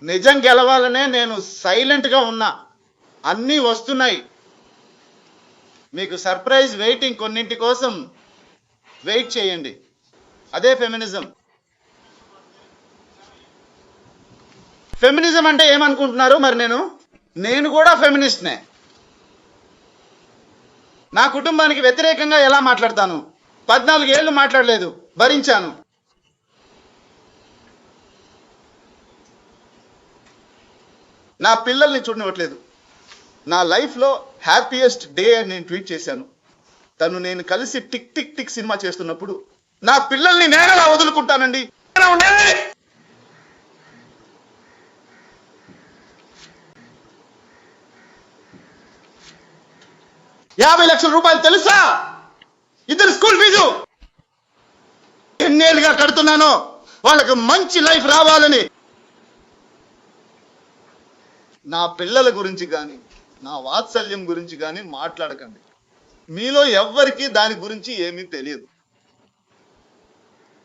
నిజం గెలవాలనే నేను సైలెంట్గా ఉన్నా. అన్నీ వస్తున్నాయి. మీకు సర్ప్రైజ్ వెయిటింగ్. కొన్నింటి కోసం వెయిట్ చేయండి. అదే ఫెమినిజం. ఫెమినిజం అంటే ఏమనుకుంటున్నారు మరి? నేను కూడా ఫెమినిస్ట్నే. నా కుటుంబానికి వ్యతిరేకంగా ఎలా మాట్లాడతాను? 14 ఏళ్ళు మాట్లాడలేదు, భరించాను. నా పిల్లల్ని చూడనివ్వట్లేదు. నా లైఫ్లో హ్యాపీయెస్ట్ డే అని నేను ట్వీట్ చేశాను. నేను కలిసి టిక్ టిక్ టిక్ సినిమా చేస్తున్నప్పుడు నా పిల్లల్ని నేనలా వదులుకుంటానండి? 50 లక్షల రూపాయలు తెలుసా? ఇద్దరు స్కూల్ ఫీజు ఎన్నేళ్ళుగా కడుతున్నాను. వాళ్ళకి మంచి లైఫ్ రావాలని. నా పిల్లల గురించి కానీ నా వాత్సల్యం గురించి కానీ మాట్లాడకండి. మీలో ఎవ్వరికీ దాని గురించి ఏమీ తెలియదు.